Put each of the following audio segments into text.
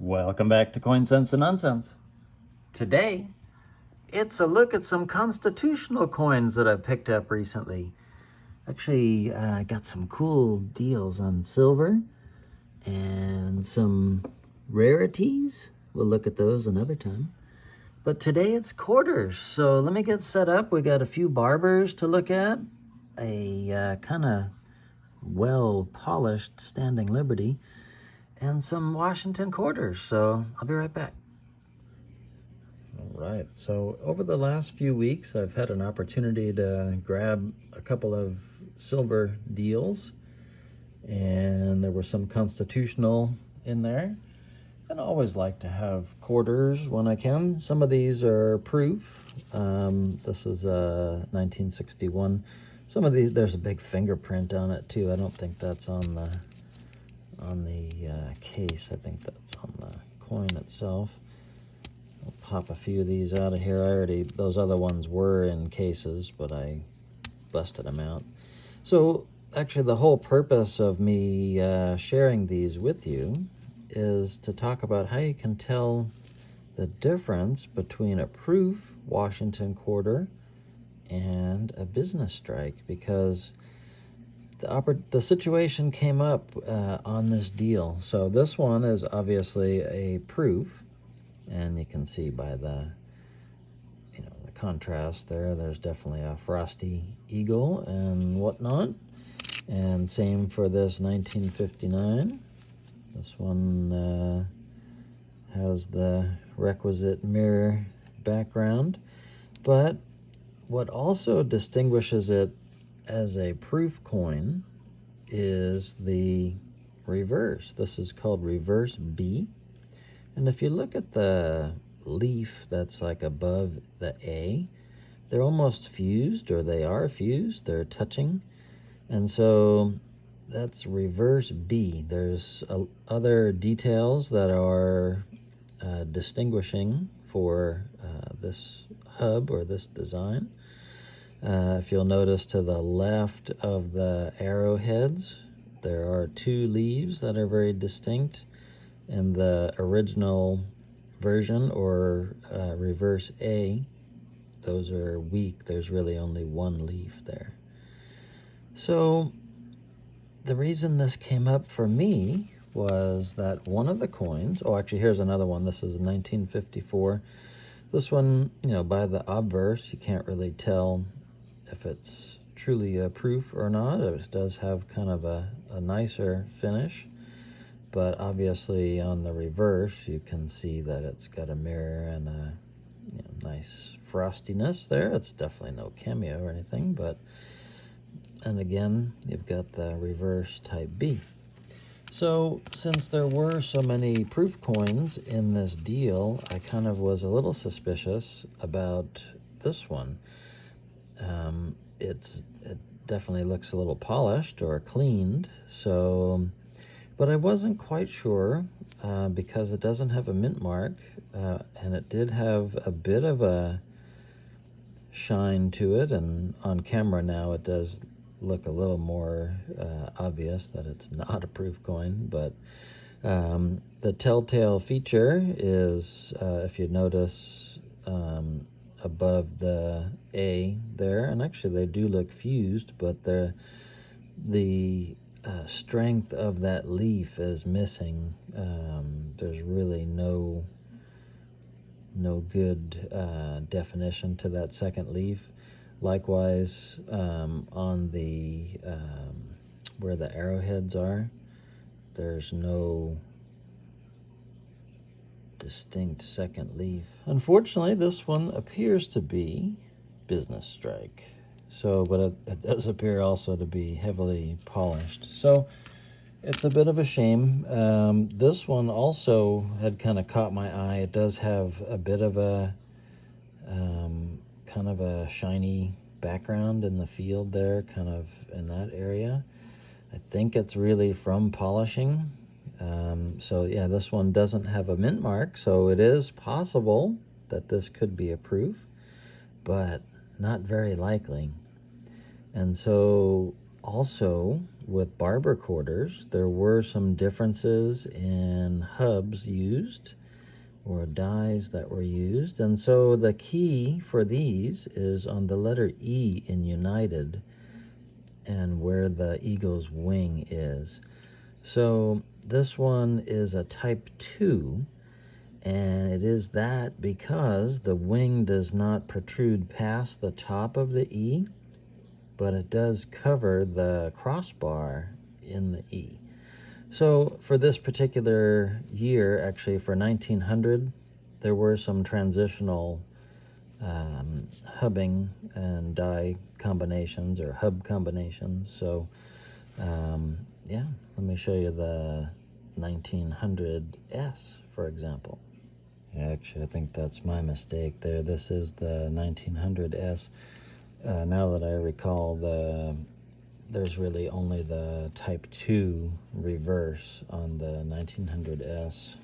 Welcome back to Coin Sense and Nonsense. Today, it's a look at some constitutional coins that I picked up recently. Actually, I got some cool deals on silver and some rarities. We'll look at those another time. But today it's quarters, so let me get set up. We got a few Barbers to look at, a kind of well-polished Standing Liberty, and some Washington quarters, so I'll be right back. All right, so over the last few weeks, I've had an opportunity to grab a couple of silver deals, and there were some constitutional in there. And I always like to have quarters when I can. Some of these are proof. This is 1961. Some of these, there's a big fingerprint on it too. I don't think that's on the case. I think that's on the coin itself. I'll pop a few of these out of here. Those other ones were in cases, but I busted them out. So actually the whole purpose of me sharing these with you is to talk about how you can tell the difference between a proof Washington quarter and a business strike, because the situation came up on this deal. So this one is obviously a proof, and you can see by the contrast there's definitely a frosty eagle and whatnot. And same for this 1959. This one has the requisite mirror background, but what also distinguishes it as a proof coin is the reverse. This is called reverse B. And if you look at the leaf that's like above the A, they're almost fused, or they are fused, they're touching. And so that's reverse B. There's other details that are distinguishing for this hub or this design. If you'll notice to the left of the arrowheads, there are two leaves that are very distinct. In the original version, or reverse A, those are weak. There's really only one leaf there. So the reason this came up for me was that one of the coins, actually here's another one. This is 1954. This one, by the obverse, you can't really tell if it's truly a proof or not. It does have kind of a nicer finish, but obviously on the reverse, you can see that it's got a mirror and a nice frostiness there. It's definitely no cameo or anything, and again, you've got the reverse type B. So since there were so many proof coins in this deal, I kind of was a little suspicious about this one. It definitely looks a little polished or cleaned, but I wasn't quite sure because it doesn't have a mint mark, and it did have a bit of a shine to it, and on camera now it does look a little more obvious that it's not a proof coin. But the telltale feature is, if you notice above the A there, and actually they do look fused, but the strength of that leaf is missing. There's really no good definition to that second leaf. Likewise, on the where the arrowheads are, there's no distinct second leaf. Unfortunately, this one appears to be business strike. So, but it does appear also to be heavily polished. So it's a bit of a shame. This one also had kind of caught my eye. It does have a bit of a kind of a shiny background in the field there, kind of in that area. I think it's really from polishing. So yeah, this one doesn't have a mint mark, so it is possible that this could be a proof, but not very likely. And so also, with Barber quarters, there were some differences in hubs used or dies that were used. And so the key for these is on the letter E in United and where the eagle's wing is. So this one is a type 2, and it is that because the wing does not protrude past the top of the E, but it does cover the crossbar in the E. So for this particular year, actually for 1900, there were some transitional hubbing and die combinations or hub combinations. So yeah, let me show you the 1900S, for example. Yeah, actually, I think that's my mistake there. This is the 1900S. Now that I recall, there's really only the Type 2 reverse on the 1900S,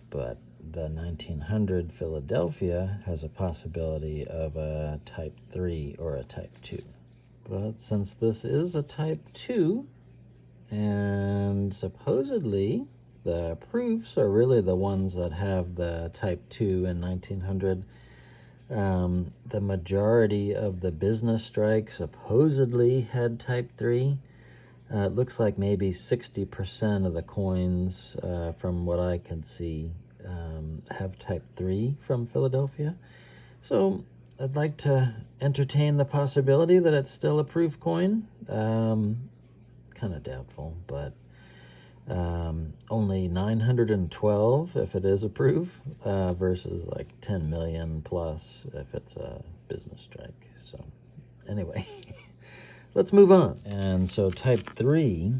but the 1900 Philadelphia has a possibility of a Type 3 or a Type 2. But since this is a Type 2, and supposedly the proofs are really the ones that have the Type 2 in 1900, the majority of the business strike supposedly had Type 3. It looks like maybe 60% of the coins, from what I can see, have Type 3 from Philadelphia. So I'd like to entertain the possibility that it's still a proof coin. Kind of doubtful, but only 912 if it is a proof, versus like 10 million plus if it's a business strike. So anyway, let's move on. And so Type 3,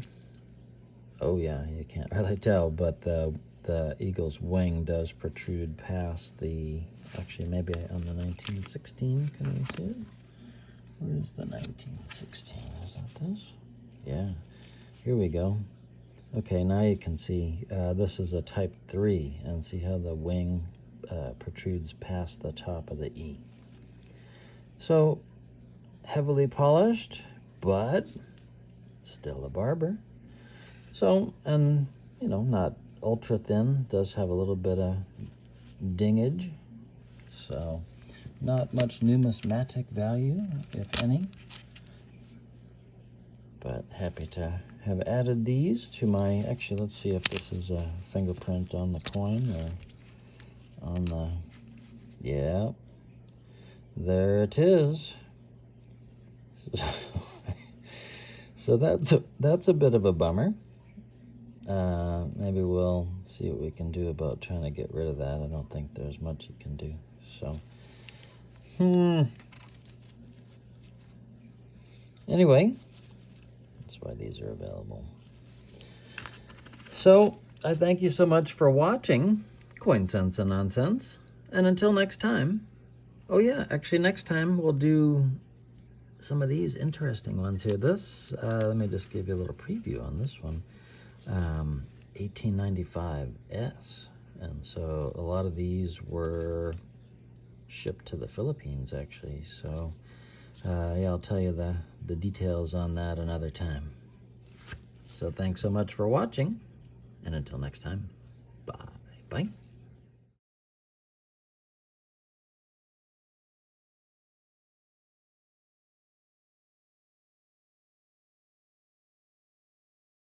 oh yeah, you can't really tell, but the eagle's wing does protrude past the, actually maybe on the 1916, can we see it? Where's the 1916? Is that this? Yeah, here we go. Okay, now you can see this is a Type 3, and see how the wing protrudes past the top of the E. So, heavily polished, but still a Barber. So, and, you know, not ultra thin, does have a little bit of dingage. So, not much numismatic value, if any. But happy to have added these to my, actually, let's see if this is a fingerprint on the coin or on the, yeah, there it is. So that's a bit of a bummer. Maybe we'll see what we can do about trying to get rid of that. I don't think there's much you can do. So, anyway, that's why these are available. So, I thank you so much for watching Coin Sense and Nonsense. And until next time, oh yeah, actually next time we'll do some of these interesting ones here. This, let me just give you a little preview on this one. 1895S. And so a lot of these were shipped to the Philippines, actually. So, yeah, I'll tell you the details on that another time. So thanks so much for watching, and until next time, bye. Bye.